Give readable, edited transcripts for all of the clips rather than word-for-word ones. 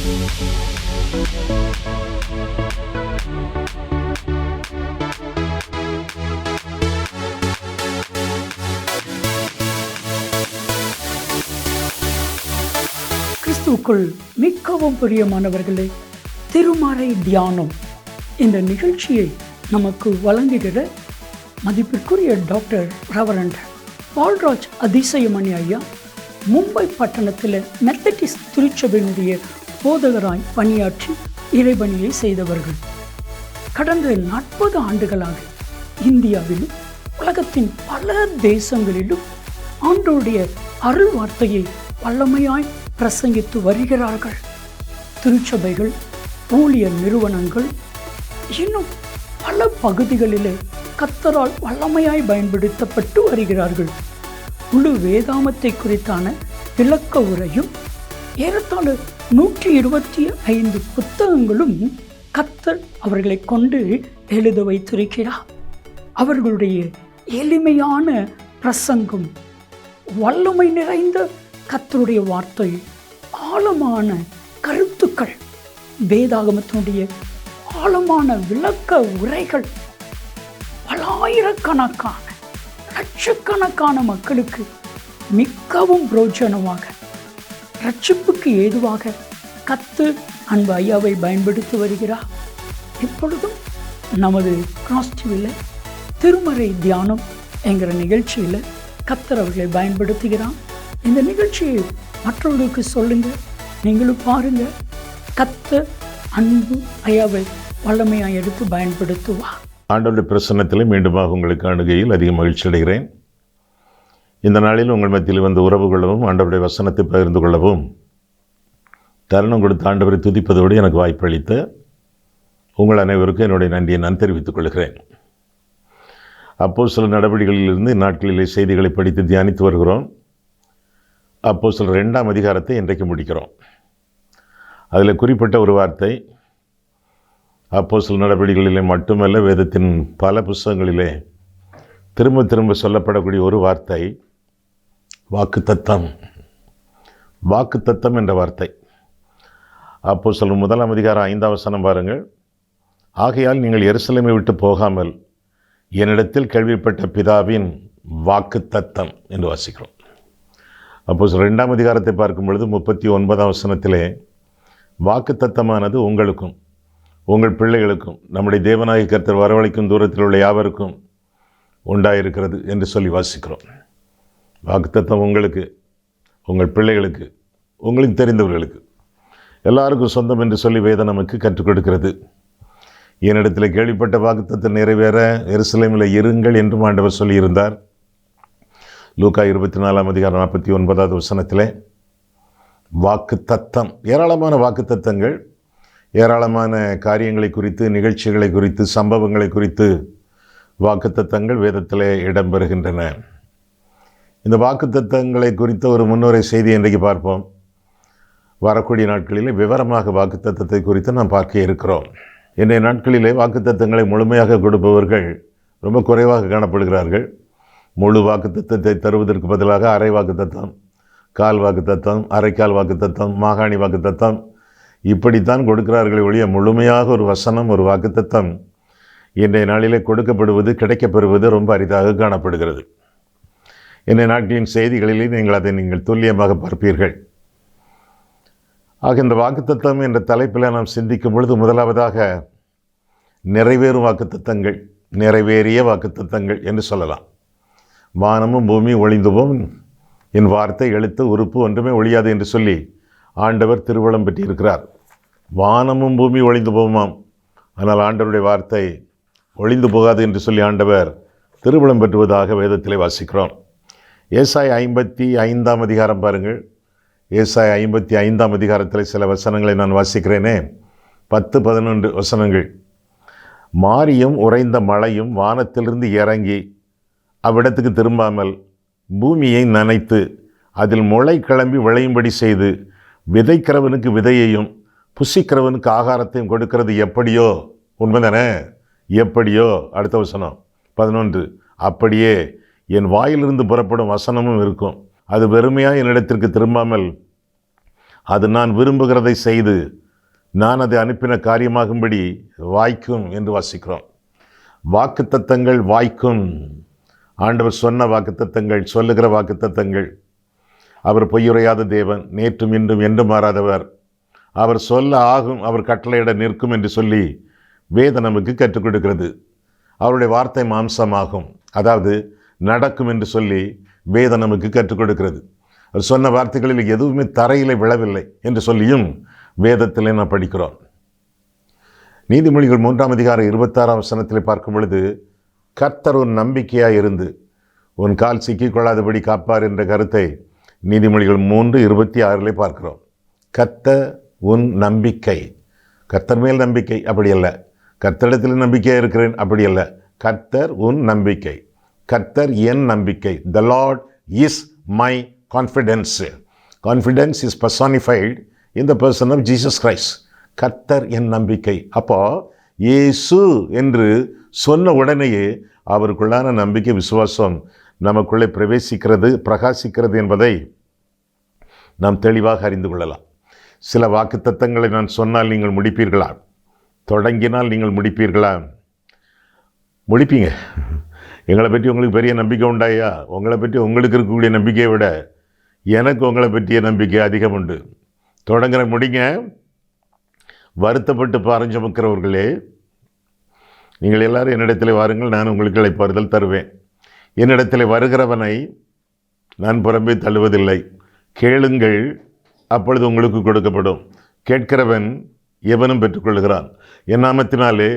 கிறிஸ்துவுக்குள் மிகவும் பிரியமானவர்களே, திருமறை தியானம் இந்த நிகழ்ச்சியை நமக்கு வழங்குகிற மதிப்பிற்குரிய டாக்டர் ரெவரண்ட் பால்ராஜ் அதிசயமணி ஐயா மும்பை பட்டணத்தில் மெத்தடிஸ்ட் திருச்சபையினுடைய போதகராய் பணியாற்றி இறைபணியை செய்தவர்கள். கடந்த 40 ஆண்டுகளாக இந்தியாவிலும் உலகத்தின் பல தேசங்களிலும் ஆண்டவருடைய அருள் வார்த்தையை வல்லமையாய் பிரசங்கித்து வருகிறார்கள். திருச்சபைகள், ஊழியர் நிறுவனங்கள், இன்னும் பல பகுதிகளிலே கர்த்தரால் வல்லமையாய் பயன்படுத்தப்பட்டு வருகிறார்கள். முழு வேதாமத்தை குறித்தான விளக்க உரையும் ஏறத்தாழ 125 புத்தகங்களும் கர்த்தர் அவர்களை கொண்டு எழுத வைத்திருக்கிறார். அவர்களுடைய எளிமையான பிரசங்கம், வல்லமை நிறைந்த கர்த்தருடைய வார்த்தை, ஆழமான கருத்துக்கள், வேதாகமத்தினுடைய ஆழமான விளக்க உரைகள் பலாயிரக்கணக்கான லட்சக்கணக்கான மக்களுக்கு மிகவும் பிரோஜனமாக, ரட்சிப்புக்கு ஏதுவாக கர்த்தர் அன்பு ஐயாவை பயன்படுத்தி வருகிறார். இப்பொழுதும் நமது கிராஸ் டிவியில் திருமறை தியானம் என்கிற நிகழ்ச்சியில் கர்த்தர் அவர்களை பயன்படுத்துகிறார். இந்த நிகழ்ச்சியை மற்றவர்களுக்கு சொல்லுங்க, நீங்களும் பாருங்க. கர்த்தர் அன்பு ஐயாவை வல்லமையாக எடுத்து பயன்படுத்துவார். ஆண்டவருடைய பிரசன்னத்தில் மீண்டுமாக உங்களுக்கு அணுகையில் அதிக மகிழ்ச்சி அடைகிறேன். இந்த நாளில் உங்கள் மத்தியில் வந்து உறவு கொள்ளவும், ஆண்டவருடைய வசனத்தை பகிர்ந்து கொள்ளவும் தருணம் கொடுத்து ஆண்டவரை துதிப்பதோடு எனக்கு வாய்ப்பு அளித்த உங்கள் அனைவருக்கும் என்னுடைய நன்றியை நான் தெரிவித்துக் கொள்கிறேன். அப்போஸ்தலர் நடவடிக்கைகளிலிருந்து இந்நாட்களிலே செய்திகளை படித்து தியானித்து வருகிறோம். அப்போஸ்தலர் 2ஆம் அதிகாரத்தை இன்றைக்கு முடிக்கிறோம். அதில் குறிப்பிட்ட ஒரு வார்த்தை, அப்போஸ்தலர் நடவடிக்கைகளிலே மட்டுமல்ல, வேதத்தின் பல புத்தகங்களிலே திரும்ப திரும்ப சொல்லப்படக்கூடிய ஒரு வார்த்தை வாக்குத்தத்தம். வாக்குத்தத்தம் என்ற வார்த்தை அப்போஸ்தலர் 1ஆம் அதிகாரம் 5ஆம் வசனம் பாருங்கள். ஆகையால் நீங்கள் எருசலேமை விட்டு போகாமல் என்னிடத்தில் கேள்விப்பட்ட பிதாவின் வாக்குத்தத்தம் என்று வாசிக்கிறோம். அப்போஸ்தலர் 2ஆம் அதிகாரத்தை பார்க்கும் பொழுது 39ஆம் வசனத்திலே வாக்குத்தத்தமானது உங்களுக்கும் உங்கள் பிள்ளைகளுக்கும் நம்முடைய தேவனாகிய கர்த்தர் வரவழைக்கும் தூரத்தில் உள்ள யாவருக்கும் உண்டாயிருக்கிறது என்று சொல்லி வாசிக்கிறோம். வாக்குத்தத்தம் உங்களுக்கு, உங்கள் பிள்ளைகளுக்கு, உங்களுக்கு தெரிந்தவர்களுக்கு, எல்லாருக்கும் சொந்தம் என்று சொல்லி வேதம் நமக்கு கற்றுக் கொடுக்கிறது. என்னிடத்தில் கேள்விப்பட்ட வாக்குத்தத்தம் நிறைவேற எருசலேமில் இருங்கள் என்றும் ஆண்டவர் சொல்லியிருந்தார். லூக்கா 24ஆம் அதிகாரம் 49ஆவது வசனத்திலே வாக்குத்தத்தம், ஏராளமான வாக்குத்தத்தங்கள், ஏராளமான காரியங்களை குறித்து, நிகழ்ச்சிகளை குறித்து, சம்பவங்களை குறித்து வாக்குத்தத்தங்கள் வேதத்திலே இடம்பெறுகின்றன. இந்த வாக்குத்தத்தங்களை குறித்த ஒரு முன்னுரை செய்தி இன்றைக்கு பார்ப்போம். வரக்கூடிய நாட்களிலே விவரமாக வாக்குத்தத்தத்தை குறித்து நாம் பார்க்க இருக்கிறோம். இன்றைய நாட்களிலே வாக்குத்தத்தங்களை முழுமையாக கொடுப்பவர்கள் ரொம்ப குறைவாக காணப்படுகிறார்கள். முழு வாக்குத்தத்தத்தை தருவதற்கு பதிலாக அரை வாக்குத்தத்தம், கால் வாக்குத்தத்தம், அரைக்கால் வாக்குத்தத்தம், மாகாணி வாக்குத்தத்தம், இப்படித்தான் கொடுக்கிறார்களே ஒழிய முழுமையாக ஒரு வசனம், ஒரு வாக்குத்தத்தம் இன்றைய நாளிலே கொடுக்கப்படுவது, கிடைக்கப்பெறுவது ரொம்ப அரிதாக காணப்படுகிறது. இன்றைய நாட்களின் செய்திகளிலே நீங்கள் துல்லியமாக பார்ப்பீர்கள். ஆக இந்த வாக்குத்தத்தம் என்ற தலைப்பில் நாம் சிந்திக்கும் பொழுது முதலாவதாக நிறைவேறும் வாக்குத்தத்தங்கள், நிறைவேறிய வாக்குத்தத்தங்கள் என்று சொல்லலாம். வானமும் பூமி ஒழிந்து போம், என் வார்த்தை எழுத்து உறுப்பு ஒன்றுமே ஒழியாது என்று சொல்லி ஆண்டவர் திருவளம் பெற்றிருக்கிறார். வானமும் பூமி ஒழிந்து போமாம், ஆனால் ஆண்டவருடைய வார்த்தை ஒழிந்து போகாது என்று சொல்லி ஆண்டவர் திருவளம் பெற்றுவதாக வேதத்திலே வாசிக்கிறோம். ஏசாயா 55ஆம் அதிகாரம் பாருங்கள். ஏசாயா 55ஆம் அதிகாரத்தில் சில வசனங்களை நான் வாசிக்கிறேனே, 10-11 வசனங்கள். மாரியும் உறைந்த மழையும் வானத்திலிருந்து இறங்கி அவ்விடத்துக்கு திரும்பாமல் பூமியை நனைத்து அதில் முளை கிளம்பி விளையும்படி செய்து விதைக்கிறவனுக்கு விதையையும் புசிக்கிறவனுக்கு ஆகாரத்தையும் கொடுக்கிறது எப்படியோ, உண்மைதானே? எப்படியோ. அடுத்த வசனம் 11. அப்படியே என் வாயிலிருந்து புறப்படும் வசனமும் இருக்கும், அது வெறுமையாக என்னிடத்திற்கு திரும்பாமல் அது நான் விரும்புகிறதை செய்து நான் அதை அனுப்பின காரியமாகும்படி வாய்க்கும் என்று வாசிக்கிறோம். வாக்குத்தத்தங்கள் வாய்க்கும். ஆண்டவர் சொன்ன வாக்குத்தத்தங்கள், சொல்லுகிற வாக்குத்தத்தங்கள். அவர் பொய்யுரையாத தேவன், நேற்றும் இன்றும் என்றும் மாறாதவர். அவர் சொல்ல ஆகும், அவர் கட்டளையிட நிற்கும் என்று சொல்லி வேதம் நமக்கு கற்றுக் கொடுக்கிறது. அவருடைய வார்த்தை மாம்சமாகும், அதாவது நடக்கும் என்று சொல்லி வேதம் நமக்கு கற்றுக் கொடுக்கிறது. அவர் சொன்ன வார்த்தைகளில் எதுவுமே தரையிலே விழவில்லை என்று சொல்லியும் வேதத்திலே நாம் படிக்கிறோம். நீதிமொழிகள் 3ஆம் அதிகாரம் 26ஆம் வசனத்தில் பார்க்கும் பொழுது, கர்த்தர் உன் நம்பிக்கையாக இருந்து உன் கால் சிக்கிக்கொள்ளாதபடி காப்பார் என்ற கருத்தை நீதிமொழிகள் 3:26 பார்க்கிறோம். கர்த்தர் உன் நம்பிக்கை. கர்த்தர் மேல் நம்பிக்கை அப்படி அல்ல, கர்த்தரிடத்தில் நம்பிக்கையாக இருக்கிறேன் அப்படி அல்ல. கர்த்தர் உன் நம்பிக்கை, கர்த்தர் என் நம்பிக்கை. The lord is my confidence. Confidence is personified in the person of Jesus Christ. கர்த்தர் என் நம்பிக்கை. அப்போ இயேசு என்று சொன்ன உடனேயே அவருக்குள்ளான நம்பிக்கை, விசுவாசம் நமக்குள்ளே பிரகாசிக்கிறது என்பதை நாம் தெளிவாக அறிந்து கொள்ளலாம். சில வாக்குத்தத்தங்களை நான் சொன்னால் நீங்கள் முடிப்பீர்களா? தொடங்கினால் நீங்கள் முடிப்பீர்களா? முடிப்பீங்க. எங்களை பற்றி உங்களுக்கு பெரிய நம்பிக்கை உண்டாயா? உங்களை பற்றி உங்களுக்கு இருக்கக்கூடிய நம்பிக்கையை விட எனக்கு உங்களை பற்றிய நம்பிக்கை அதிகம் உண்டு. தொடங்குற முடிங்க. வருத்தப்பட்டு பாரஞ்சுமக்கிறவர்களே, நீங்கள் எல்லாரும் என்னிடத்தில் வாருங்கள், நான் உங்களுக்கு இளைப்பாறுதல் தருவேன். என்னிடத்தில் வருகிறவனை நான் புறம்பே தள்ளுவதில்லை. கேளுங்கள், அப்பொழுது உங்களுக்கு கொடுக்கப்படும். கேட்கிறவன் எவனும் பெற்றுக்கொள்கிறான். என் நாமத்தினாலே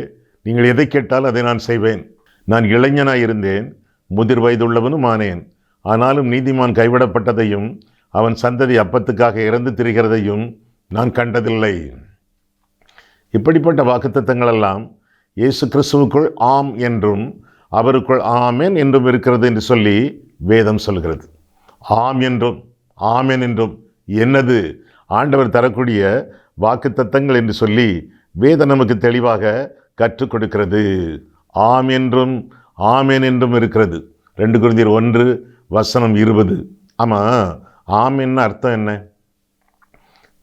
நீங்கள் எதை கேட்டால் அதை நான் செய்வேன். நான் இளைஞனாய் இருந்தேன், முதிர் வயதுள்ளவனும் ஆனேன். ஆனாலும் நீதிமான் கைவிடப்பட்டதையும் அவன் சந்ததி அப்பத்துக்காக இறந்து திரிகிறதையும் நான் கண்டதில்லை. இப்படிப்பட்ட வாக்குத்தத்தங்களெல்லாம் இயேசு கிறிஸ்துவுக்குள் ஆம் என்றும் அவருக்குள் ஆமென் என்றும் இருக்கிறது என்று சொல்லி வேதம் சொல்கிறது. ஆம் என்றும் ஆமென் என்றும் என்னது? ஆண்டவர் தரக்கூடிய வாக்குத்தத்தங்கள் என்று சொல்லி வேதம் நமக்கு தெளிவாக கற்றுக் கொடுக்கிறது. ஆம் என்றும் ஆமென் என்றும் இருக்கிறது. 2 கொரிந்தியர் 1:20. ஆமாம், ஆமென்னு அர்த்தம் என்ன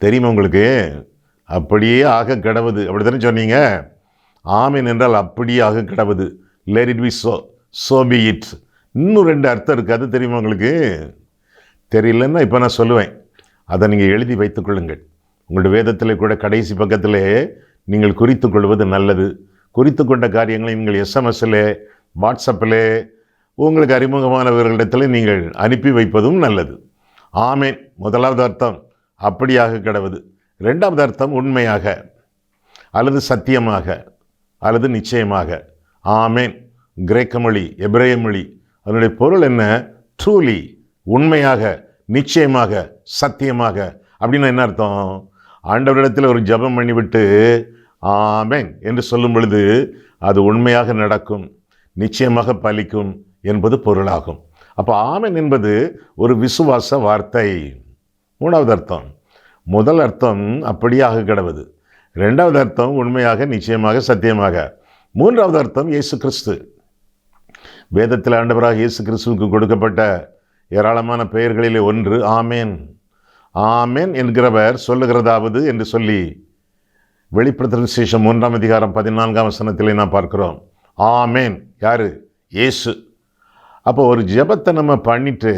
தெரியுமா உங்களுக்கு? அப்படியே ஆக கடவுது, அப்படி தானே சொன்னீங்க? ஆமென் என்றால் அப்படியே ஆக கடவுது. let it be so, so be it. இன்னும் 2 அர்த்தம் இருக்குது, அது தெரியுமா உங்களுக்கு? தெரியலன்னா இப்போ நான் சொல்லுவேன், அதை நீங்கள் எழுதி வைத்துக்கொள்ளுங்கள். உங்களுடைய வேதத்தில் கூட கடைசி பக்கத்திலே நீங்கள் குறித்து கொள்வது நல்லது. குறித்து கொண்ட காரியங்களை நீங்கள் எஸ்எம்எஸ்ஸில், வாட்ஸ்அப்பில், உங்களுக்கு அறிமுகமானவர்களிடத்தில் நீங்கள் அனுப்பி வைப்பதும் நல்லது. ஆமென் முதலாவது அர்த்தம் அப்படியாக கடவுது. 2வது அர்த்தம் உண்மையாக அல்லது சத்தியமாக அல்லது நிச்சயமாக. ஆமென் கிரேக்க மொழி, எபிரேய மொழி, அதனுடைய பொருள் என்ன? ட்ரூலி, உண்மையாக, நிச்சயமாக, சத்தியமாக. அப்படின்னா என்ன அர்த்தம்? ஆண்டவரிடத்தில் ஒரு ஜெபம் பண்ணிவிட்டு ஆமென் என்று சொல்லும் பொழுது அது உண்மையாக நடக்கும், நிச்சயமாக பலிக்கும் என்பது பொருளாகும். அப்போ ஆமென் என்பது ஒரு விசுவாச வார்த்தை. 3வது அர்த்தம், முதல் அர்த்தம் அப்படியாக கடவுது. 2வது அர்த்தம் உண்மையாக, நிச்சயமாக, சத்தியமாக. 3வது அர்த்தம் இயேசு கிறிஸ்து. வேதத்தில் ஆண்டவராக இயேசு கிறிஸ்துவுக்கு கொடுக்கப்பட்ட ஏராளமான பெயர்களிலே ஒன்று ஆமென். ஆமென் என்கிறவர் சொல்லுகிறதாவது என்று சொல்லி வெளிப்படுத்தின விசேஷம் 1ஆம் அதிகாரம் 14ஆம் வசனத்திலே நாம் பார்க்கிறோம். ஆமென் யாரு? இயேசு. அப்போ ஒரு ஜெபத்தை நம்ம பண்ணிட்டு,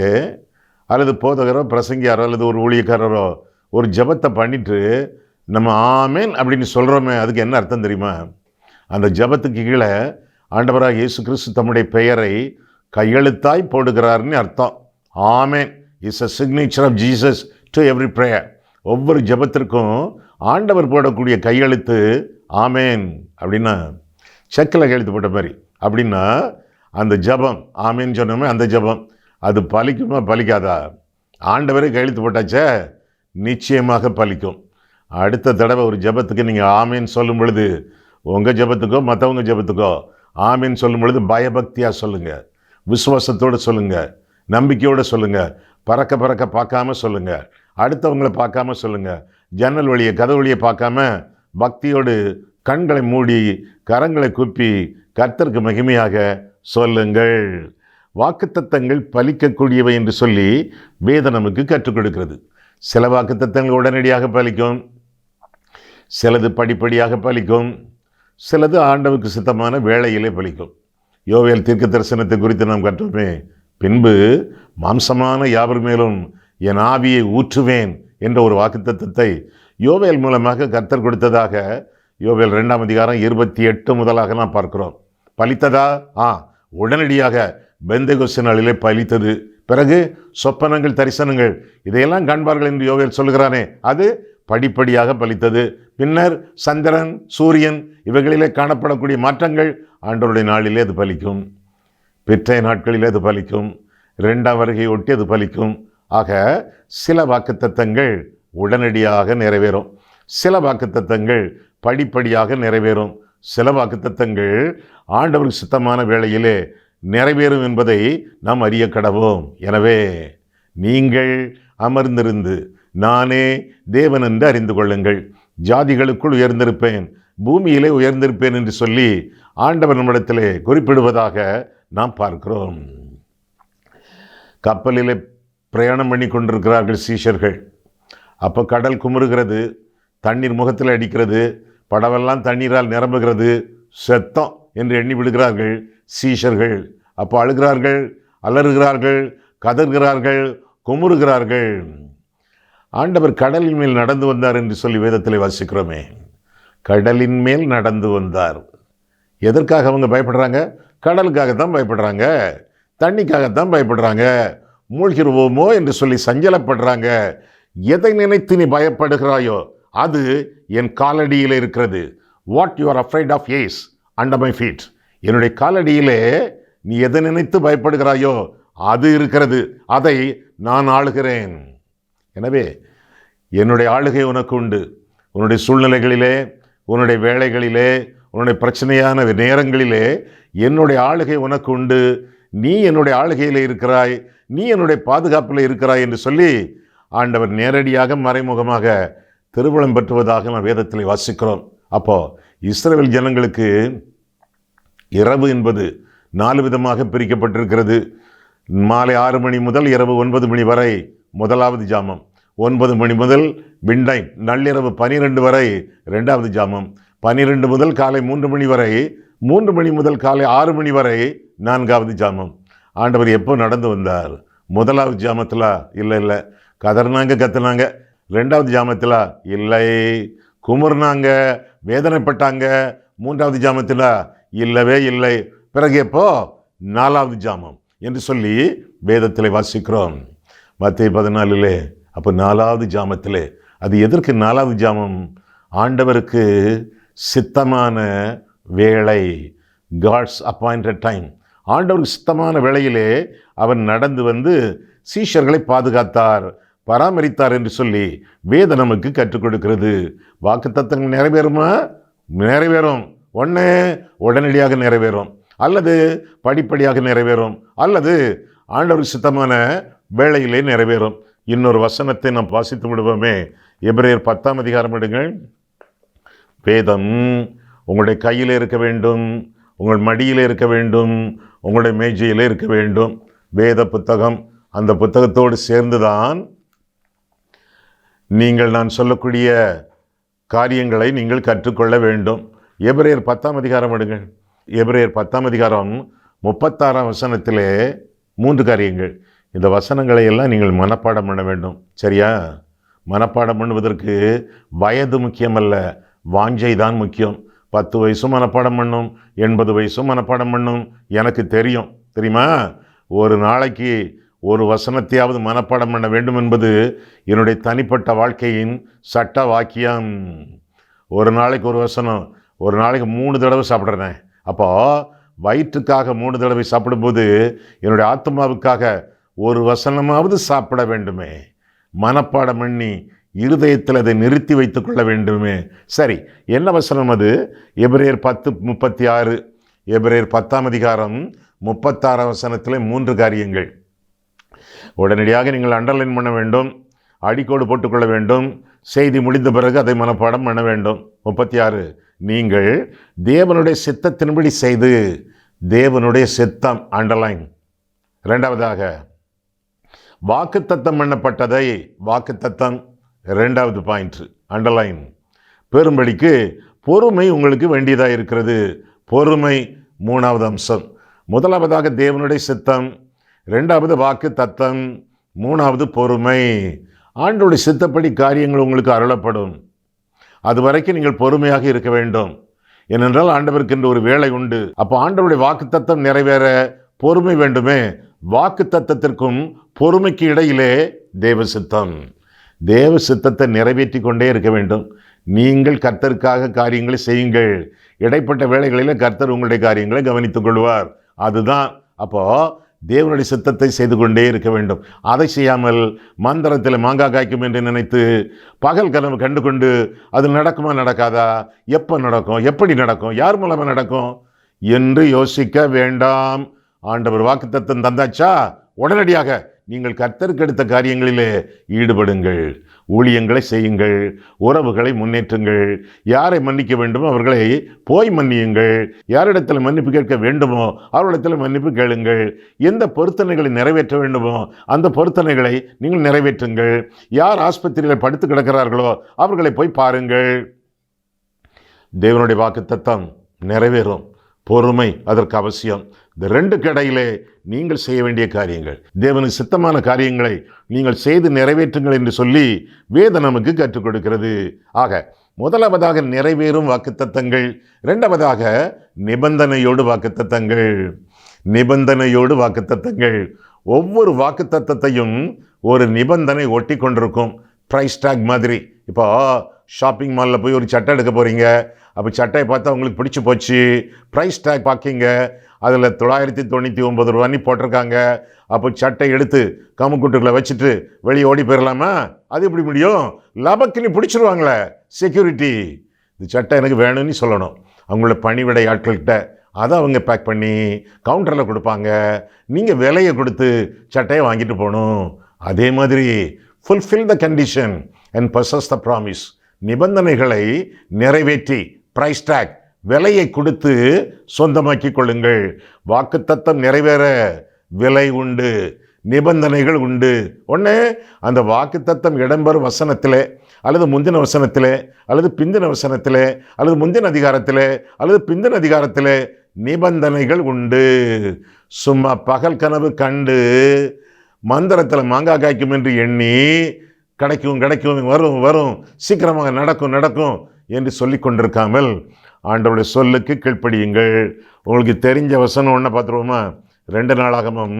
அல்லது போதகரோ பிரசங்கியாரோ அல்லது ஒரு ஊழியக்காரரோ ஒரு ஜெபத்தை பண்ணிட்டு நம்ம ஆமென் அப்படின்னு சொல்கிறோமே, அதுக்கு என்ன அர்த்தம் தெரியுமா? அந்த ஜெபத்துக்கு கீழே ஆண்டவராக இயேசு கிறிஸ்து தம்முடைய பெயரை கையெழுத்தாய் போடுகிறார்னு அர்த்தம். ஆமென் is a signature of Jesus to every prayer. ஒவ்வொரு ஜெபத்திற்கும் ஆண்டவர் போடக்கூடிய கையெழுத்து ஆமென். அப்படின்னா செக்கில் கையெழுத்து போட்ட மாதிரி. அப்படின்னா அந்த ஜெபம் ஆமென் சொன்னோமே, அந்த ஜெபம் அது பலிக்குமா பலிக்காதா? ஆண்டவரே கையெழுத்து போட்டாச்சே, நிச்சயமாக பலிக்கும். அடுத்த தடவை ஒரு ஜெபத்துக்கு நீங்கள் ஆமென் சொல்லும் பொழுது, உங்கள் ஜெபத்துக்கோ மற்றவங்க ஜெபத்துக்கோ ஆமென் சொல்லும் பொழுது பயபக்தியாக சொல்லுங்கள், விசுவாசத்தோடு சொல்லுங்கள், நம்பிக்கையோடு சொல்லுங்கள், பறக்க பறக்க பார்க்காம சொல்லுங்கள், அடுத்தவங்களை பார்க்காம சொல்லுங்கள், ஜன்னல் வழியை கதவு வழியை பார்க்காம பக்தியோடு கண்களை மூடி கரங்களை குப்பி கர்த்தருக்கு மகிமையாக சொல்லுங்கள். வாக்குத்தத்தங்கள் பலிக்கக்கூடியவை என்று சொல்லி வேதம் நமக்கு கற்றுக் கொடுக்கிறது. சில வாக்குத்தத்தங்கள் உடனடியாக பலிக்கும், சிலது படிப்படியாக பலிக்கும், சிலது ஆண்டவருக்கு சித்தமான வேளையிலே பலிக்கும். யோவேல் தீர்க்க தரிசனத்தை குறித்து நாம் கற்றோமே, பின்பு மாம்சமான யாவர் மேலும் என் ஆவியை ஊற்றுவேன் என்ற ஒரு வாக்குத்தத்தத்தை யோவேல் மூலமாக கர்த்தர் கொடுத்ததாக யோவேல் 2ஆம் அதிகாரம் 28 முதலாக நாம் பார்க்கிறோம். பலித்ததா? உடனடியாக பெந்தெகோஸ்து நாளிலே பலித்தது. பிறகு சொப்பனங்கள், தரிசனங்கள் இதையெல்லாம் காண்பார்கள் என்று யோவேல் சொல்கிறானே, அது படிப்படியாக பலித்தது. பின்னர் சந்திரன், சூரியன் இவைகளிலே காணப்படக்கூடிய மாற்றங்கள் ஆண்டவருடைய நாளிலே அது பலிக்கும், பிற்றைய நாட்களிலே அது பலிக்கும், 2ஆம் வருகையை ஒட்டி அது பலிக்கும். ஆக சில வாக்குத்தத்தங்கள் உடனடியாக நிறைவேறும், சில வாக்குத்தத்தங்கள் படிப்படியாக நிறைவேறும், சில வாக்குத்தத்தங்கள் ஆண்டவருக்கு சித்தமான வேளையிலே நிறைவேறும் என்பதை நாம் அறிய கடவோம். எனவே நீங்கள் அமர்ந்திருந்து நானே தேவன் என்று அறிந்து கொள்ளுங்கள், ஜாதிகளுக்குள் உயர்ந்திருப்பேன், பூமியிலே உயர்ந்திருப்பேன் என்று சொல்லி ஆண்டவர் நம்மிடத்திலே குறிப்பிடுவதாக நாம் பார்க்கிறோம். கப்பலிலே பிரயாணம் பண்ணி கொண்டிருக்கிறார்கள் சீஷர்கள். அப்போ கடல் குமுறுகிறது, தண்ணீர் முகத்தில் அடிக்கிறது, படவெல்லாம் தண்ணீரால் நிரம்புகிறது, செத்தம் என்று எண்ணி விடுகிறார்கள் சீஷர்கள். அப்போ அழுகிறார்கள், அலறுகிறார்கள், கதறுகிறார்கள், குமுறுகிறார்கள். ஆண்டவர் கடலின் மேல் நடந்து வந்தார் என்று சொல்லி வேதத்தில் வாசிக்கிறோமே. கடலின் மேல் நடந்து வந்தார். எதற்காக அவங்க பயப்படுறாங்க? கடலுக்காகத்தான் பயப்படுறாங்க, தண்ணிக்காகத்தான் பயப்படுறாங்க, மூழ்கிடுவோமோ என்று சொல்லி சஞ்சலப்படுறாங்க. எதை நினைத்து நீ பயப்படுகிறாயோ அது என் காலடியில் இருக்கிறது. What you are afraid of is under my feet. என்னுடைய காலடியிலே நீ எதை நினைத்து பயப்படுகிறாயோ அது இருக்கிறது, அதை நான் ஆளுகிறேன். எனவே என்னுடைய ஆளுகை உனக்கு உண்டு. உன்னுடைய சூழ்நிலைகளிலே, உன்னுடைய வேலைகளிலே, உன்னுடைய பிரச்சனையான நேரங்களிலே என்னுடைய ஆளுகை உனக்கு உண்டு. நீ என்னுடைய ஆளுகையில் இருக்கிறாய், நீ என்னுடைய பாதுகாப்பில் இருக்கிறாய் என்று சொல்லி ஆண்டவர் நேரடியாக மறைமுகமாக திருவுளம் பெற்றுவதாக நாம் வேதத்தில் வாசிக்கிறோம். அப்போ இஸ்ரவேல் ஜனங்களுக்கு இரவு என்பது 4 விதமாக பிரிக்கப்பட்டிருக்கிறது. மாலை 6 மணி முதல் இரவு 9 மணி வரை முதலாவது ஜாமம், 9 மணி முதல் மிட்நைட் நள்ளிரவு 12 வரை 2வது ஜாமம், 12 முதல் காலை 3 மணி வரை, 3 மணி முதல் காலை 6 மணி வரை 4வது ஜாமம். ஆண்டவர் எப்போ நடந்து வந்தார்? முதலாவது ஜாமத்தில் இல்லை, கதறினாங்க, கத்துனாங்க. 2வது ஜாமத்தில் இல்லை, குமுறுனாங்க, வேதனைப்பட்டாங்க. 3வது ஜாமத்தில் இல்லவே இல்லை. பிறகு எப்போ? 4வது ஜாமம் என்று சொல்லி வேதத்தில் வாசிக்கிறோம். மத்தேயு 14 அப்போ 4வது ஜாமத்தில். அது எதற்கு 4வது ஜாமம்? ஆண்டவருக்கு சித்தமான வேளை, காட்ஸ் அப்பாயிண்டட் டைம். ஆண்டவருக்கு சித்தமான வேளையிலே அவன் நடந்து வந்து சீஷர்களை பாதுகாத்தார், பராமரித்தார் என்று சொல்லி வேதம் நமக்கு கற்றுக் கொடுக்கிறது. வாக்குத்தத்தங்கள் நிறைவேறுமா? நிறைவேறும். ஒன்று உடனடியாக நிறைவேறும், அல்லது படிப்படியாக நிறைவேறும், அல்லது ஆண்டவருக்கு சித்தமான வேளையிலே நிறைவேறும். இன்னொரு வசனத்தை நாம் வாசித்து விடுவோமே. எபிரேயர் 10ஆம் அதிகாரம் எடுங்கள். வேதம் உங்களுடைய கையில் இருக்க வேண்டும், உங்கள் மடியில் இருக்க வேண்டும், உங்களுடைய மேஜையில் இருக்க வேண்டும். வேத புத்தகம், அந்த புத்தகத்தோடு சேர்ந்துதான் நீங்கள் நான் சொல்லக்கூடிய காரியங்களை நீங்கள் கற்றுக்கொள்ள வேண்டும். எபிரேயர் 10ஆம் அதிகாரம் எடுங்கள். எபிரேயர் 10ஆம் அதிகாரம் 36ஆம் வசனத்திலே 3 காரியங்கள். இந்த வசனங்களை எல்லாம் நீங்கள் மனப்பாடம் பண்ண வேண்டும். சரியா? மனப்பாடம் பண்ணுவதற்கு வயது முக்கியமல்ல, வாஞ்சை தான் முக்கியம். 10 வயசும் மனப்பாடம் பண்ணும், 80 வயசும் மனப்பாடம் பண்ணும். எனக்கு தெரியும், தெரியுமா? ஒரு நாளைக்கு ஒரு வசனத்தையாவது மனப்பாடம் பண்ண வேண்டும் என்பது என்னுடைய தனிப்பட்ட வாழ்க்கையின் சட்ட வாக்கியம். ஒரு நாளைக்கு ஒரு வசனம், ஒரு நாளைக்கு 3 தடவை சாப்பிட்றேன். அப்போது வயிற்றுக்காக 3 தடவை சாப்பிடும்போது என்னுடைய ஆத்மாவுக்காக ஒரு வசனமாவது சாப்பிட வேண்டுமே. மனப்பாடம் பண்ணி இருதயத்தில் அதை நிறுத்தி வைத்துக் கொள்ள வேண்டுமே. சரி, என்ன வசனம் அது? எபிரேயர் 10:36. எபிரேயர் 10ஆம் அதிகாரம் 36ஆம் வசனத்தில் 3 காரியங்கள். உடனடியாக நீங்கள் அண்டர்லைன் பண்ண வேண்டும், அடிக்கோடு போட்டுக்கொள்ள வேண்டும். செய்தி முடிந்த பிறகு அதை மனப்பாடம் பண்ண வேண்டும். 36, நீங்கள் தேவனுடைய சித்தத்தின்படி செய்து, தேவனுடைய சித்தம் அண்டர்லைன். 2வதாக வாக்குத்தத்தம் பண்ணப்பட்டதை, வாக்குத்தத்தம் 2வது பாயிண்ட் அண்டர்லைன், பெரும்படிக்கு பொறுமை உங்களுக்கு வேண்டியதாக இருக்கிறது. பொறுமை 3வது அம்சம். முதலாவதாக தேவனுடைய சித்தம், 2வது வாக்கு தத்தம், 3வது பொறுமை. ஆண்டவருடைய சித்தப்படி காரியங்கள் உங்களுக்கு அருளப்படும். அது வரைக்கும் நீங்கள் பொறுமையாக இருக்க வேண்டும். ஏனென்றால் ஆண்டவருக்கு என்று ஒரு வேலை உண்டு. அப்போ ஆண்டவருடைய வாக்கு தத்தம் நிறைவேற பொறுமை வேண்டுமே. வாக்கு தத்தத்திற்கும் பொறுமைக்கு இடையிலே தேவ சித்தம். தேவ சித்தத்தை நிறைவேற்றி கொண்டே இருக்க வேண்டும். நீங்கள் கர்த்தருக்காக காரியங்களை செய்யுங்கள். இடைப்பட்ட வேளைகளில் கர்த்தர் உங்களுடைய காரியங்களை கவனித்துக் கொள்வார். அதுதான். அப்போ தேவனுடைய சித்தத்தை செய்து கொண்டே இருக்க வேண்டும். அதை செய்யாமல் மந்திரத்தில் மாங்காய் காய்க்கும் என்று நினைத்து பகல் கனவு கண்டு கொண்டு அது நடக்குமா நடக்காதா, எப்போ நடக்கும், எப்படி நடக்கும், யார் மூலமாக நடக்கும் என்று யோசிக்க வேண்டாம். ஆண்டவர் வாக்குத்தத்தம் தந்தாச்சா, உடனடியாக நீங்கள் கர்த்தருக்கு எடுத்த காரியங்களிலே ஈடுபடுங்கள். ஊழியங்களை செய்யுங்கள், உறவுகளை முன்னேற்றுங்கள். யாரை மன்னிக்க வேண்டுமோ அவர்களை போய் மன்னியுங்கள். யாரிடத்தில் மன்னிப்பு கேட்க வேண்டுமோ அவரிடத்தில் மன்னிப்பு கேளுங்கள். எந்த பொருத்தனைகளை நிறைவேற்ற வேண்டுமோ அந்த பொருத்தனைகளை நீங்கள் நிறைவேற்றுங்கள். யார் ஆஸ்பத்திரியில் படுத்து கிடக்கிறார்களோ அவர்களை போய் பாருங்கள். தேவனுடைய வாக்குத்தத்தம் நிறைவேறும். பொறுமை அதற்கு அவசியம். இந்த 2க்கு இடையிலே நீங்கள் செய்ய வேண்டிய காரியங்கள், தேவனுக்கு சித்தமான காரியங்களை நீங்கள் செய்து நிறைவேற்றுங்கள் என்று சொல்லி வேதம் நமக்கு கற்றுக் கொடுக்கிறது. ஆக முதலாவதாக நிறைவேறும் வாக்குத்தத்தங்கள், 2வதாக நிபந்தனையோடு வாக்குத்தத்தங்கள். நிபந்தனையோடு வாக்குத்தத்தங்கள். ஒவ்வொரு வாக்குத்தத்தத்தையும் ஒரு நிபந்தனை ஒட்டி கொண்டிருக்கும். ப்ரைஸ் டேக் மாதிரி. இப்போ ஷாப்பிங் மாலில் போய் ஒரு சட்டை எடுக்க போகிறீங்க. அப்போ சட்டையை பார்த்தா உங்களுக்கு பிடிச்சி போச்சு. ப்ரைஸ் டேக் பார்க்கிங்க, அதில் 999 ரூபான்னு போட்டிருக்காங்க. அப்போ சட்டை எடுத்து கமுக்குட்டுக்குள்ளே வச்சுட்டு வெளியே ஓடி போயிடலாமா? அது எப்படி முடியும்? லபக்குன்னு பிடிச்சிருவாங்களே செக்யூரிட்டி. இந்த சட்டை எனக்கு வேணும்னு சொல்லணும் அவங்களோட பணிவிடை ஆட்கள்கிட்ட. அதை அவங்க பேக் பண்ணி கவுண்டரில் கொடுப்பாங்க. நீங்கள் விலையை கொடுத்து சட்டையை வாங்கிட்டு போகணும். அதே மாதிரி fulfil the condition and possess the promise. நிபந்தனைகளை நிறைவேற்றி ப்ரைஸ் டேக் விலையை கொடுத்து சொந்தமாக்கி கொள்ளுங்கள். வாக்குத்தத்தம் நிறைவேற விலை உண்டு, நிபந்தனைகள் உண்டு. ஒன்று, அந்த வாக்குத்தத்தம் இடம்பெறும் வசனத்திலே அல்லது முந்தின வசனத்திலே அல்லது பிந்தின வசனத்திலே அல்லது முந்தின அதிகாரத்திலே அல்லது பிந்தின அதிகாரத்திலே நிபந்தனைகள் உண்டு. சும்மா பகல் கனவு கண்டு மந்திரத்தில் மாங்காய் காய்க்கும் என்று எண்ணி கிடைக்கும் கிடைக்கும் வரும் வரும் சீக்கிரமாக நடக்கும் நடக்கும் என்று சொல்லி கொண்டிருக்காமல் ஆண்டவருடைய சொல்லுக்கு கீழ்ப்படியுங்கள். உங்களுக்கு தெரிஞ்ச வசனம் ஒன்றை பார்த்துருவோமா? 2 நாளாகமம்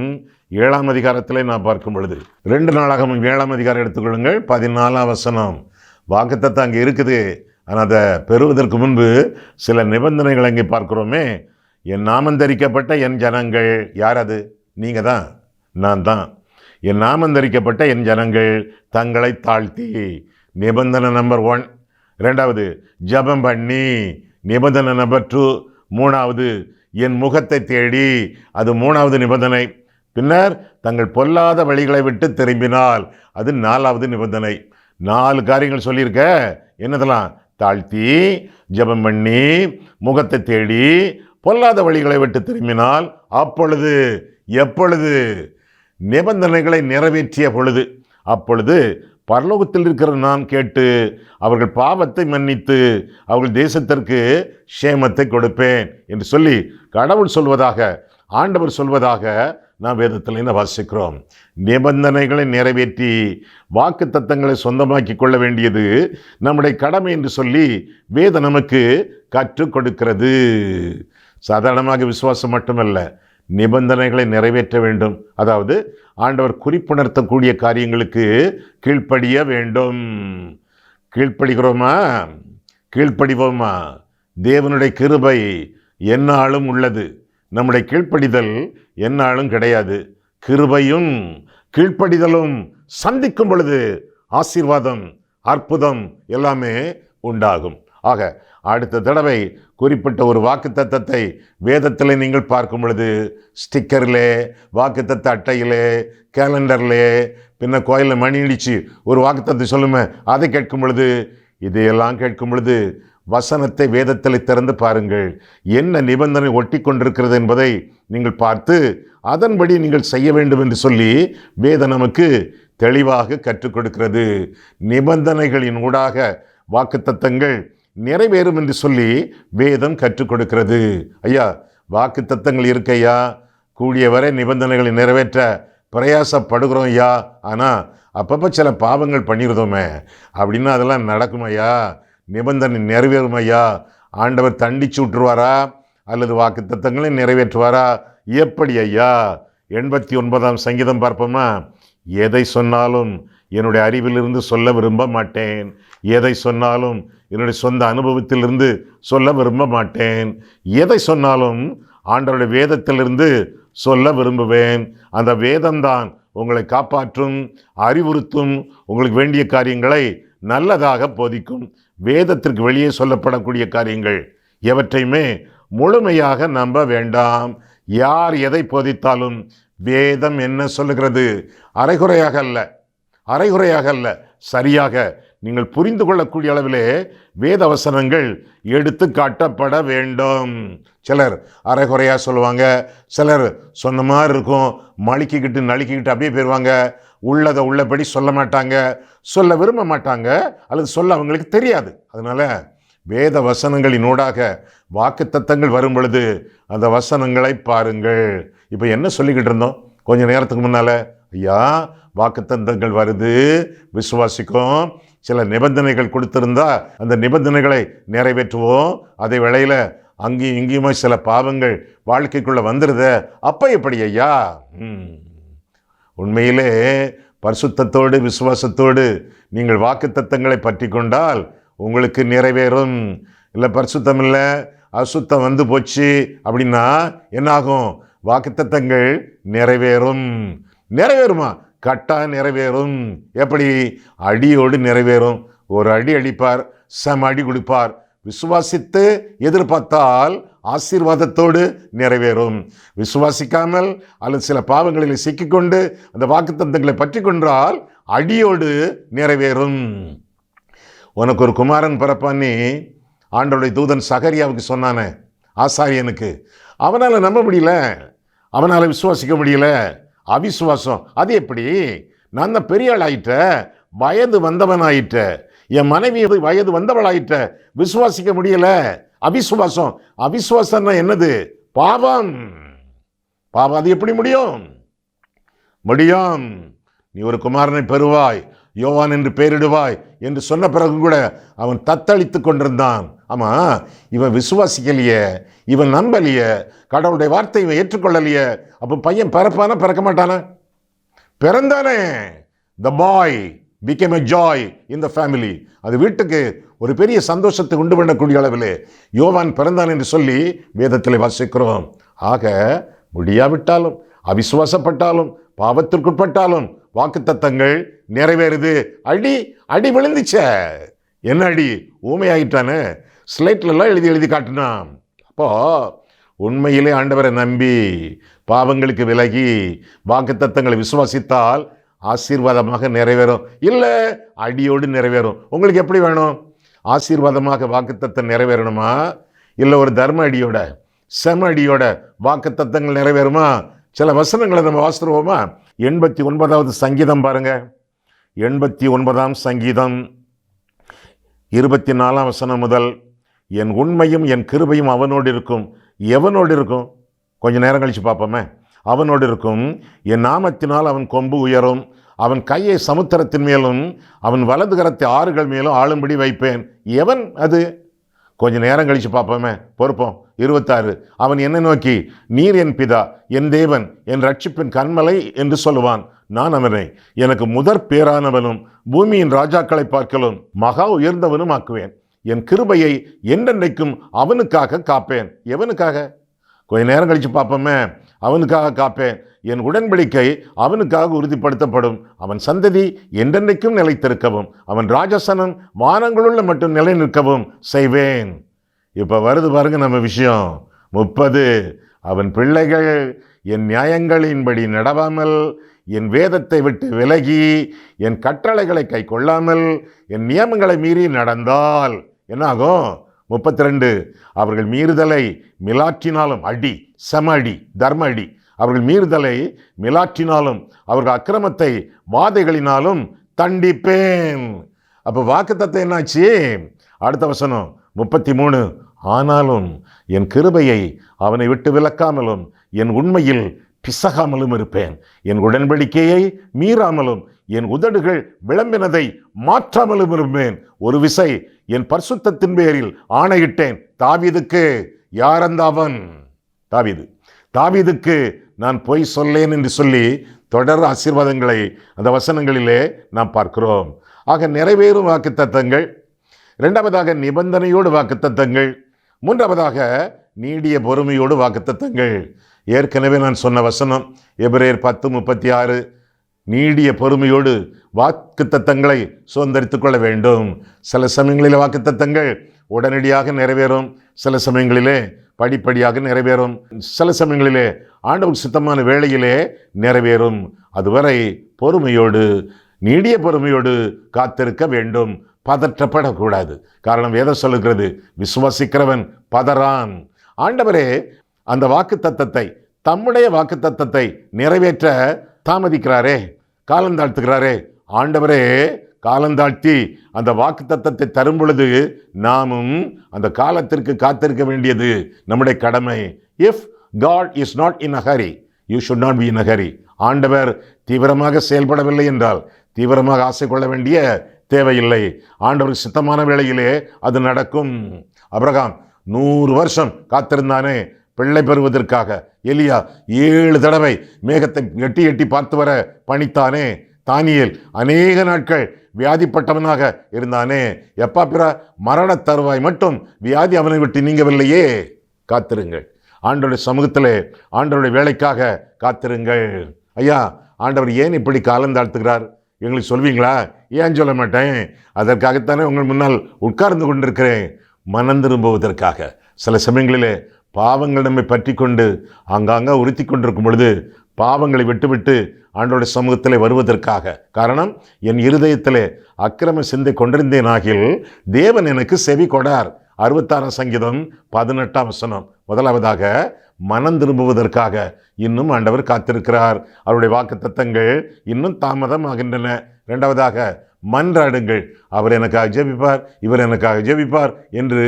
7ஆம் அதிகாரத்திலே நான் பார்க்கும் பொழுது 2 நாளாகமம் 7ஆம் அதிகாரம் எடுத்துக்கொள்ளுங்கள். 14ஆம் வசனம். வாக்குத்தத்தம் அங்கே இருக்குது. ஆனால் அதை பெறுவதற்கு முன்பு சில நிபந்தனைகள் அங்கே பார்க்குறோமே. என் நாமந்தரிக்கப்பட்ட என் ஜனங்கள். யார் அது? நீங்கள் தான், நான் தான். என் நாமந்தரிக்கப்பட்ட என் ஜனங்கள் தங்களை தாழ்த்தி. நிபந்தனை நம்பர் 1. 2வது ஜபம் பண்ணி. நிபந்தனை நம்பர் 2. 3வது என் முகத்தை தேடி. அது 3வது நிபந்தனை. பின்னர் தங்கள் பொல்லாத வழிகளை விட்டு திரும்பினால் அது 4வது நிபந்தனை. 4 காரியங்கள் சொல்லியிருக்க. என்னதெல்லாம்? தாழ்த்தி, ஜபம் பண்ணி, முகத்தை தேடி, பொல்லாத வழிகளை விட்டு திரும்பினால். அப்பொழுது, எப்பொழுது? நிபந்தனைகளை நிறைவேற்றிய பொழுது. அப்பொழுது பரலோகத்தில் இருக்கிற நான் கேட்டு அவர்கள் பாவத்தை மன்னித்து அவர்கள் தேசத்திற்கு சேமத்தை கொடுப்பேன் என்று சொல்லி கடவுள் சொல்வதாக, ஆண்டவர் சொல்வதாக நாம் வேதத்தில் வாசிக்கிறோம். நிபந்தனைகளை நிறைவேற்றி வாக்கு தத்தங்களை சொந்தமாக்கி கொள்ள வேண்டியது நம்முடைய கடமை என்று சொல்லி வேதம் நமக்கு கற்றுக் கொடுக்கிறது. சாதாரணமாக விசுவாசம் மட்டுமல்ல, நிபந்தனைகளை நிறைவேற்ற வேண்டும். அதாவது ஆண்டவர் குறிப்புணர்த்தக்கூடிய காரியங்களுக்கு கீழ்ப்படிய வேண்டும். கீழ்ப்படிகிறோமா? கீழ்ப்படிவோமா? தேவனுடைய கிருபை எந்நாளும் உள்ளது. நம்முடைய கீழ்ப்படிதல் எந்நாளும் கிடையாது. கிருபையும் கீழ்ப்படிதலும் சந்திக்கும் பொழுது ஆசீர்வாதம், அற்புதம் எல்லாமே உண்டாகும். ஆக அடுத்த தடவை குறிப்பிட்ட ஒரு வாக்குத்தத்தத்தை வேதத்தில் நீங்கள் பார்க்கும் பொழுது ஸ்டிக்கரிலே, வாக்குத்தத்த அட்டையிலே, கேலண்டர்லே, பின்ன கோயிலில் மணி இடிச்சு ஒரு வாக்குத்தத்தை சொல்லுமே, அதை கேட்கும் பொழுது, இதையெல்லாம் கேட்கும் பொழுது வசனத்தை வேதத்தில் திறந்து பாருங்கள். என்ன நிபந்தனை ஒட்டி கொண்டிருக்கிறது என்பதை நீங்கள் பார்த்து அதன்படி நீங்கள் செய்ய வேண்டும் என்று சொல்லி வேதம் நமக்கு தெளிவாக கற்றுக் கொடுக்கிறது. நிபந்தனைகளின் ஊடாக வாக்குத்தத்தங்கள் நிறைவேறும் என்று சொல்லி வேதம் கற்றுக் கொடுக்கிறது. ஐயா, வாக்குத்தத்தங்கள் இருக்கையா, கூடிய வரை நிபந்தனைகளை நிறைவேற்ற பிரயாசப்படுகிறோம் ஐயா, ஆனால் அப்பப்போ சில பாவங்கள் பண்ணிடுதோமே அப்படின்னா அதெல்லாம் நடக்கும் ஐயா, நிபந்தனை நிறைவேறும் ஐயா, ஆண்டவர் தண்டிச்சு விட்டுருவாரா அல்லது வாக்குத்தத்தங்களை நிறைவேற்றுவாரா, எப்படி ஐயா? 89ஆம் சங்கீதம் பார்ப்போமா? எதை சொன்னாலும் என்னுடைய அறிவிலிருந்து சொல்ல விரும்ப மாட்டேன், எதை சொன்னாலும் என்னுடைய சொந்த அனுபவத்திலிருந்து சொல்ல விரும்ப மாட்டேன், எதை சொன்னாலும் ஆண்டவருடைய வேதத்திலிருந்து சொல்ல விரும்புவேன். அந்த வேதம்தான் உங்களை காப்பாற்றும், அறிவுறுத்தும், உங்களுக்கு வேண்டிய காரியங்களை நல்லதாக போதிக்கும். வேதத்திற்கு வெளியே சொல்லப்படக்கூடிய காரியங்கள் எவற்றையுமே முழுமையாக நம்ப வேண்டாம். யார் எதை போதித்தாலும் வேதம் என்ன சொல்லுகிறது, அரைகுறையாக அல்ல, சரியாக நீங்கள் புரிந்து கொள்ளக்கூடிய அளவிலே வேத வசனங்கள் எடுத்து காட்டப்பட வேண்டும். சிலர் அரைகுறையாக சொல்லுவாங்க, சிலர் சொன்ன மாதிரி இருக்கும், மழுக்கிக்கிட்டு நழுக்கிக்கிட்டு அப்படியே போயிடுவாங்க, உள்ளதை உள்ளபடி சொல்ல மாட்டாங்க, சொல்ல விரும்ப மாட்டாங்க, அல்லது சொல்ல அவங்களுக்கு தெரியாது. அதனால வேத வசனங்களினூடாக வாக்குத்தத்தங்கள் வரும் பொழுது அந்த வசனங்களை பாருங்கள். இப்போ என்ன சொல்லிக்கிட்டு இருந்தோம் கொஞ்ச நேரத்துக்கு முன்னால்? ஐயா, வாக்குத்தத்தங்கள் வருது, விசுவாசிக்கும், சில நிபந்தனைகள் கொடுத்திருந்தா அந்த நிபந்தனைகளை நிறைவேற்றுவோம், அதே வேளையில் அங்கேயும் இங்கேயுமா சில பாவங்கள் வாழ்க்கைக்குள்ளே வந்துடுது, அப்போ எப்படி ஐயா? உண்மையிலே பரிசுத்தத்தோடு விசுவாசத்தோடு நீங்கள் வாக்குத்தத்தங்களை பற்றி கொண்டால் உங்களுக்கு நிறைவேறும். இல்லை பரிசுத்தம் இல்லை, அசுத்தம் வந்து போச்சு அப்படின்னா என்னாகும்? வாக்குத்தத்தங்கள் நிறைவேறுமா? கட்டாயம் நிறைவேறும். எப்படி? அடியோடு நிறைவேறும். ஒரு அடி அடிப்பார், செம அடி கொடுப்பார். விசுவாசித்து எதிர்பார்த்தால் ஆசீர்வாதத்தோடு நிறைவேறும். விசுவாசிக்காமல் அல்லது சில பாவங்களில் சிக்கிக்கொண்டு அந்த வாக்குத்தத்தங்களை பற்றி கொண்டால் அடியோடு நிறைவேறும். உனக்கு ஒரு குமாரன் பிறப்பான்னு ஆண்டவருடைய தூதன் சகரியாவுக்கு சொன்னானே, ஆசாரியனுக்கு. அவனால் நம்ப முடியல, அவனால் விசுவாசிக்க முடியல, அவிசுவாசம். அது எப்படி? நான் தான் பெரிய ஆள் ஆயிட்ட, வயது வந்தவன் ஆயிட்ட, என் மனைவி வயது வந்தவள் ஆயிட்ட, விசுவாசிக்க முடியல, அவிசுவாசம். அவிசுவாசம்னா என்னது? பாவம். அது எப்படி முடியும்? நீ ஒரு குமாரனை பெறுவாய், யோவான் என்று பெயரிடுவாய் என்று சொன்ன பிறகு கூட அவன் தத்தளித்து கொண்டிருந்தான். ஆமா, இவன் விசுவாசிக்கலையே, இவன் நம்பலையே, கடவுளுடைய வார்த்தை இவன் ஏற்றுக்கொள்ளலையே, அப்போ பையன் பிறப்பானா பிறக்க மாட்டானா? பிறந்தானே. The boy became a joy in the family. அது வீட்டுக்கு ஒரு பெரிய சந்தோஷத்தை உண்டு பண்ணக்கூடிய அளவில் யோவான் பிறந்தான் என்று சொல்லி வேதத்தில் வாசிக்கிறோம். ஆக முடியாவிட்டாலும், அவிசுவாசப்பட்டாலும், பாவத்திற்குட்பட்டாலும் வாக்குத்தத்தங்கள் நிறைவேறுது. அடி விழுந்துச்ச. என்ன அடி? ஊமையாயிட்டானே, ஸ்லேட்லாம் எழுதி காட்டினான். அப்போ உண்மையிலே ஆண்டவரை நம்பி பாவங்களுக்கு விலகி வாக்குத்தத்தங்களை விசுவாசித்தால் ஆசீர்வாதமாக நிறைவேறும். இல்லை அடியோடு நிறைவேறும். உங்களுக்கு எப்படி வேணும்? ஆசீர்வாதமாக வாக்குத்தத்தம் நிறைவேறணுமா, இல்லை ஒரு தர்ம அடியோட செம அடியோட வாக்குத்தத்தங்கள் நிறைவேறுமா? சில வசனங்களை நம்ம வாசிடுவோமா? 89வது சங்கீதம் பாருங்க. 89ஆம் சங்கீதம் 24ஆம் வசனம் முதல், என் உண்மையும் என் கிருபையும் அவனோடு இருக்கும். எவனோடு இருக்கும்? கொஞ்சம் நேரம் கழிச்சு பார்ப்போமே. அவனோடு இருக்கும். என் நாமத்தினால் அவன் கொம்பு உயரும். அவன் கையை சமுத்திரத்தின் மேலும் அவன் வலது கரத்தை ஆறுகள் மேலும் ஆளும்படி வைப்பேன். எவன் அது? கொஞ்சம் நேரம் கழிச்சு பார்ப்போமே, பொறுப்போம். 26, அவன் என்னை நோக்கி, நீர் என் பிதா, என் தேவன், என் ரட்சிப்பின் கண்மலை என்று சொல்லுவான். நான் அவனை எனக்கு முதற் பேரானவனும் பூமியின் ராஜாக்களை பார்க்கலும் மகா உயர்ந்தவனும் ஆக்குவேன். என் கிருபையை என்றென்றைக்கும் அவனுக்காக காப்பேன். எவனுக்காக? கொஞ்ச நேரம் கழிச்சு பார்ப்போமே. அவனுக்காக காப்பேன். என் உடன்படிக்கை அவனுக்காக உறுதிப்படுத்தப்படும். அவன் சந்ததி என்றென்றைக்கும் நிலைத்திருக்கவும் அவன் ராஜசனம் வானங்களுள்ள மட்டும் நிலை நிற்கவும் செய்வேன். இப்போ வருது பாருங்க நம்ம விஷயம். 30, அவன் பிள்ளைகள் என் நியாயங்களின்படி நடவாமல், என் வேதத்தை விட்டு விலகி, என் கட்டளைகளை கை கொள்ளாமல், என் நியமங்களை மீறி நடந்தால் என்னாகும்? 32 அவர்கள் மீறுதலை மிலாற்றினாலும் அடி, செம அடி, தர்ம அடி. அவர்கள் மீறுதலை மிலாற்றினாலும் அவர்கள் அக்கிரமத்தை வாதைகளினாலும் தண்டிப்பேன். அப்போ வாக்குத்தத்தம் என்னாச்சு? அடுத்த வசனம் 33 ஆனாலும் என் கிருபையை அவனை விட்டு விலக்காமலும் என் உண்மையில் பிசகாமலும் இருப்பேன். என் உடன்படிக்கையை மீறாமலும் என் உதடுகள் விளம்பினதை மாற்றாமலும் இருப்பேன். ஒரு விசை என் பரிசுத்தத்தின் பேரில் ஆணையிட்டேன். தாவீதுக்கு. யார் அந்த அவன்? தாவீதுக்கு நான் பொய் சொல்லேன் என்று சொல்லி தொடர் ஆசீர்வாதங்களை அந்த வசனங்களிலே நாம் பார்க்கிறோம். ஆக நிறைவேறும் வாக்குத்தத்தங்கள், இரண்டாவதாக நிபந்தனையோடு வாக்குத்தத்தங்கள், மூன்றாவதாக நீடிய பொறுமையோடு வாக்குத்தத்தங்கள். ஏற்கனவே நான் சொன்ன வசனம் எபிரேயர் 10:36 நீடிய பொறுமையோடு வாக்குத்தத்தங்களை சுதந்திரித்துக் கொள்ள வேண்டும். சில சமயங்களில் வாக்குத்தத்தங்கள் உடனடியாக நிறைவேறும், சில சமயங்களிலே படிப்படியாக நிறைவேறும், சில சமயங்களிலே ஆண்டவர் சித்தமான வேளையிலே நிறைவேறும். அதுவரை பொறுமையோடு நீடிய பொறுமையோடு காத்திருக்க வேண்டும். பதற்றப்படக்கூடாது. காரணம் வேதம் சொல்லுகிறது, விசுவாசிக்கிறவன் பதறான். ஆண்டவரே அந்த வாக்குத்தத்தத்தை, தம்முடைய வாக்குத்தத்தத்தை நிறைவேற்ற தாமதிக்கிறாரே, காலந்தாழ்த்துகிறாரே. ஆண்டவரே காலந்தாழ்த்தி அந்த வாக்குத்தத்தத்தை தரும் பொழுது நாமும் அந்த காலத்திற்கு காத்திருக்க வேண்டியது நம்முடைய கடமை. If God is not in a hurry, you should not be in a hurry. ஆண்டவர் தீவிரமாக செயல்படவில்லை என்றால் தீவிரமாக ஆசை கொள்ள வேண்டிய தேவையில்லை. ஆண்டவர் சித்தமான வேளையிலே அது நடக்கும். ஆபிரகாம் 100 வருஷம் காத்திருந்தானே பிள்ளை பெறுவதற்காக. எலியா 7 தடவை மேகத்தை எட்டி எட்டி பார்த்து வர பணித்தானே. தானியேல் அநேக நாட்கள் வியாதிப்பட்டவனாக இருந்தானே. எப்பா பிற மரண தருவாய் மட்டும் வியாதி அவனை விட்டு நீங்கவில்லையே. காத்திருங்கள். ஆண்டவருடைய சமூகத்திலே ஆண்டவருடைய வேலைக்காக காத்திருங்கள். ஐயா, ஆண்டவர் ஏன் இப்படி காலந்தாழ்த்துகிறார் எங்களுக்கு சொல்வீங்களா? ஏன் சொல்ல மாட்டேன். அதற்காகத்தானே உங்கள் முன்னால் உட்கார்ந்து கொண்டிருக்கிறேன். மனம் திரும்புவதற்காக. சில சமயங்களிலே பாவங்கள் நம்மை பற்றி கொண்டு ஆங்காங்க உறுத்தி கொண்டிருக்கும் பொழுது பாவங்களை விட்டுவிட்டு ஆண்டவருடைய சமூகத்திலே வருவதற்காக. காரணம், என் இருதயத்திலே அக்கிரம சிந்தை கொண்டிருந்தேன் ஆகில் தேவன் எனக்கு செவி கொடார். 66 சங்கீதம் 18 வசனம். முதலாவதாக மனம் திரும்புவதற்காக இன்னும் ஆண்டவர் காத்திருக்கிறார். அவருடைய வாக்குத்தத்தங்கள் இன்னும் தாமதம் ஆகின்றன. இரண்டாவதாக மன்றாடுங்கள். அவர் எனக்காக ஜெபிப்பார், இவர் எனக்காக ஜெபிப்பார் என்று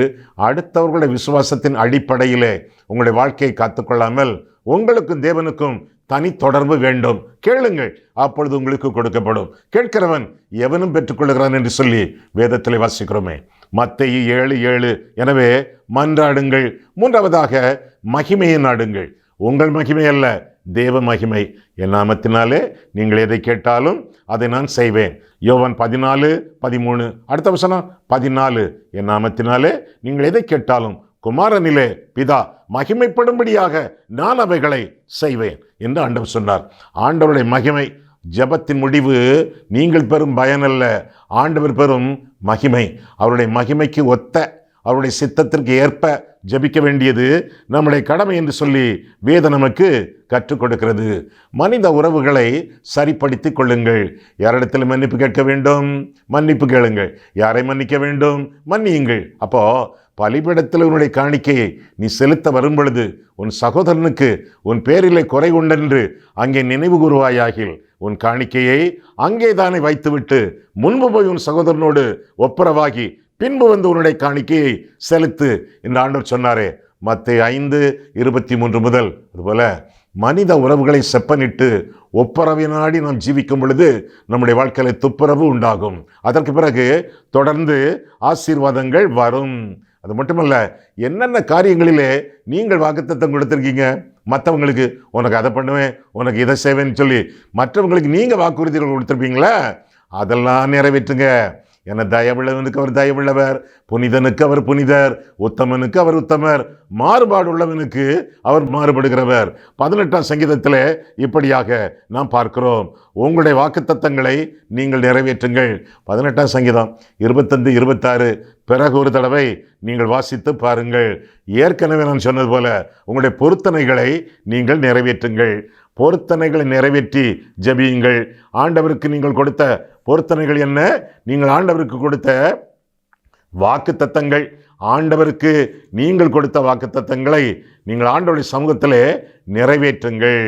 அடுத்தவர்களுடைய விசுவாசத்தின் அடிப்படையிலே உங்களுடைய வாழ்க்கையை காத்துக்கொள்ளாமல் உங்களுக்கும் தேவனுக்கும் தனி தொடர்பு வேண்டும். கேளுங்கள், அப்பொழுது உங்களுக்கு கொடுக்கப்படும். கேட்கிறவன் எவனும் பெற்றுக்கொள்கிறான் என்று சொல்லி வேதத்தில் வாசிக்கிறோமே. மத்தேயு 7:7. எனவே மன்றாடுங்கள். மூன்றாவதாக மகிமையை நாடுங்கள். உங்கள் மகிமை அல்ல, தேவ மகிமை. என் நாமத்தினாலே நீங்கள் எதை கேட்டாலும் அதை நான் செய்வேன். யோவான் 14:13. அடுத்த வசனம் 14. என் நாமத்தினாலே நீங்கள் எதை கேட்டாலும் குமாரனிலே பிதா மகிமைப்படும்படியாக நான் அவைகளை செய்வேன் என்று ஆண்டவர் சொன்னார். ஆண்டவருடைய மகிமை, ஜெபத்தின் முடிவு நீங்கள் பெறும் பயன் அல்ல, ஆண்டவர் பெறும் மகிமை. அவருடைய மகிமைக்கு ஒத்த, அவருடைய சித்தத்திற்கு ஏற்ப ஜெபிக்க வேண்டியது நம்முடைய கடமை என்று சொல்லி வேதம் நமக்கு கற்றுக் கொடுக்கிறது. மனித உறவுகளை சரிப்படுத்தி கொள்ளுங்கள். யாரிடத்தில் மன்னிப்பு கேட்க வேண்டும்? மன்னிப்பு கேளுங்கள். யாரை மன்னிக்க வேண்டும்? மன்னியுங்கள். அப்போ பலிபீடத்தில் உன்னுடைய காணிக்கையை நீ செலுத்த வரும் பொழுது உன் சகோதரனுக்கு உன் பேரிலே குறை உண்டென்று அங்கே நினைவு கூறுவாயாகில் உன் காணிக்கையை அங்கே தானே வைத்துவிட்டு முன்பு போய் உன் சகோதரனோடு ஒப்புரவாகி பின்பு வந்து உன்னுடைய காணிக்கையை செலுத்து என்று ஆண்டவர் சொன்னாரே. மத்தேயு 5:23 முதல். அதுபோல மனித உறவுகளை செப்பனிட்டு ஒப்புரவை நாடி நாம் ஜீவிக்கும் பொழுது நம்முடைய வாழ்க்கையில துப்புரவு உண்டாகும். அதற்கு பிறகு தொடர்ந்து ஆசீர்வாதங்கள் வரும். அது மட்டுமல்ல, என்னென்ன காரியங்களிலே நீங்கள் வாக்குத்தத்தம் கொடுத்துருக்கீங்க மற்றவங்களுக்கு, உனக்கு அதை பண்ணுவேன், உனக்கு இதை செய்வேன்னு சொல்லி மற்றவங்களுக்கு நீங்கள் வாக்குறுதிகள் கொடுத்துருப்பீங்களா? அதெல்லாம் நிறைவேற்றுங்க. என தயவுள்ளவனுக்கு அவர் தயவுள்ளவர், புனிதனுக்கு அவர் புனிதர், உத்தமனுக்கு அவர் உத்தமர், மாறுபாடு உள்ளவனுக்கு அவர் மாறுபடுகிறவர். 18ஆம் சங்கீதத்தில் இப்படியாக நாம் பார்க்கிறோம். உங்களுடைய வாக்குத்தத்தங்களை நீங்கள் நிறைவேற்றுங்கள். 18ஆம் சங்கீதம் 25-26 பிறகு ஒரு தடவை நீங்கள் வாசித்து பாருங்கள். ஏற்கனவே நான் சொன்னது போல உங்களுடைய பொருத்தனைகளை நீங்கள் நிறைவேற்றுங்கள். பொருத்தனைகளை நிறைவேற்றி ஜெபியுங்கள். ஆண்டவருக்கு நீங்கள் கொடுத்த பொருத்தனைகள் என்ன? நீங்கள் ஆண்டவருக்கு கொடுத்த வாக்குத்தத்தங்கள், ஆண்டவருக்கு நீங்கள் கொடுத்த வாக்குத்தத்தங்களை நீங்கள் ஆண்டவருடைய சமூகத்திலே நிறைவேற்றுங்கள்.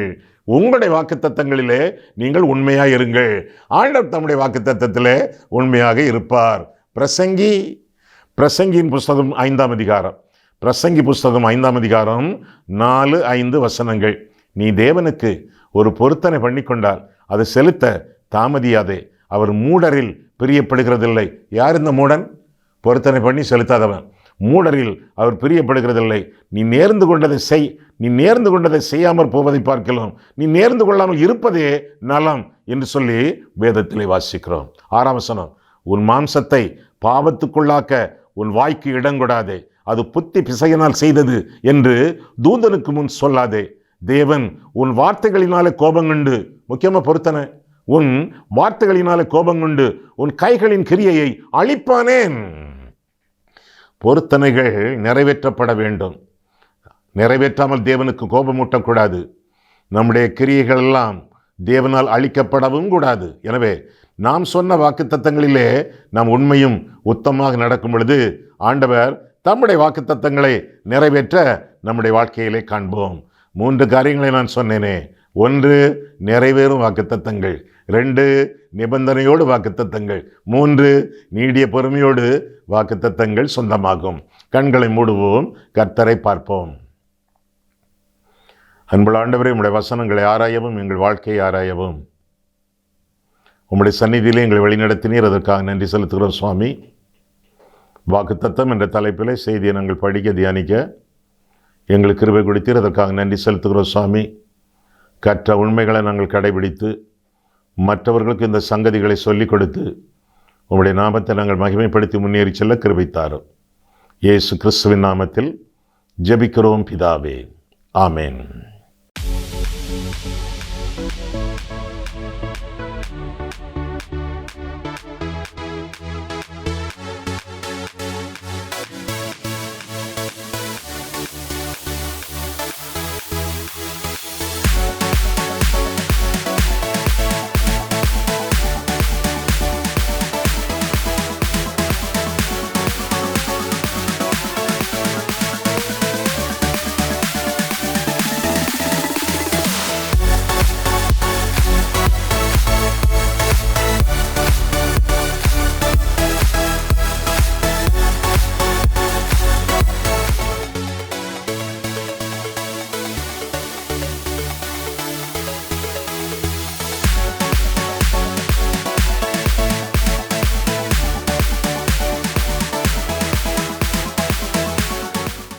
உங்களுடைய வாக்குத்தத்தங்களிலே நீங்கள் உண்மையாக இருங்கள். ஆண்டவர் தம்முடைய வாக்குத்தத்தத்திலே உண்மையாக இருப்பார். பிரசங்கியின் புஸ்தகம் 5ஆம் அதிகாரம், பிரசங்கி புஸ்தகம் 5ஆம் அதிகாரம் 4-5 வசனங்கள். நீ தேவனுக்கு ஒரு பொருத்தனை பண்ணிக்கொண்டால் அதை செலுத்த தாமதியாதே. அவர் மூடரில் பிரியப்படுகிறதில்லை. யார் இந்த மூடன்? பொருத்தனை பண்ணி செலுத்தாதவன். மூடரில் அவர் பிரியப்படுகிறதில்லை. நீ நேர்ந்து கொண்டதை செய். நீ நேர்ந்து கொண்டதை செய்யாமற் போவதை பார்க்கலாம், நீ நேர்ந்து கொள்ளாமல் இருப்பதே நலம் என்று சொல்லி வேதத்திலே வாசிக்கிறோம். 6ஆம் வசனம், உன் மாம்சத்தை பாவத்துக்குள்ளாக்க உன் வாய்க்கு இடங்கொடாதே, அது புத்தி பிசையினால் செய்தது என்று தூதனுக்கு முன் சொல்லாதே. தேவன் உன் வார்த்தைகளினாலே கோபங்கொண்டு, முக்கியமாக பொருத்தனை, உன் வார்த்தைகளினாலே கோபங்கொண்டு உன் கைகளின் கிரியையை அழிப்பானேன். பொருத்தனைகள் நிறைவேற்றப்பட வேண்டும். நிறைவேற்றாமல் தேவனுக்கு கோபமூட்டக்கூடாது. நம்முடைய கிரியைகள் எல்லாம் தேவனால் அழிக்கப்படவும் கூடாது. எனவே நாம் சொன்ன வாக்குத்தத்தங்களிலே நாம் உண்மையும் உத்தமமாக நடக்கும் பொழுது ஆண்டவர் தம்முடைய வாக்குத்தத்தங்களை நிறைவேற்ற நம்முடைய வாழ்க்கையிலே காண்போம். 3 காரியங்களை நான் சொன்னேனே. 1, நிறைவேறும் வாக்குத்தத்தங்கள். 2, நிபந்தனையோடு வாக்குத்தத்தங்கள். 3, நீடிய பொறுமையோடு வாக்குத்தத்தங்கள் சொந்தமாகும். கண்களை மூடுவோம், கர்த்தரை பார்ப்போம். அன்புள்ள ஆண்டவரே, உம்முடைய வசனங்களை ஆராயவும் எங்கள் வாழ்க்கையை ஆராயவும் உம்முடைய சந்நிதியிலே எங்களை வழிநடத்தினீர். அதற்காக நன்றி செலுத்துகிறோம் சுவாமி. வாக்குத்தத்தம் என்ற தலைப்பிலே செய்தியை நாங்கள் படிக்க தியானிக்க எங்களுக்கு கிருபை கொடுத்தீர். அதற்காக நன்றி செலுத்துகிறோம் சுவாமி. கற்ற உண்மைகளை நாங்கள் கடைபிடித்து மற்றவர்களுக்கு இந்த சங்கதிகளை சொல்லிக் கொடுத்து உம்முடைய நாமத்தை நாங்கள் மகிமைப்படுத்தி முன்னேறி செல்ல கிருபை தாரும். இயேசு கிறிஸ்துவின் நாமத்தில் ஜெபிக்கிறோம் பிதாவே, ஆமேன்.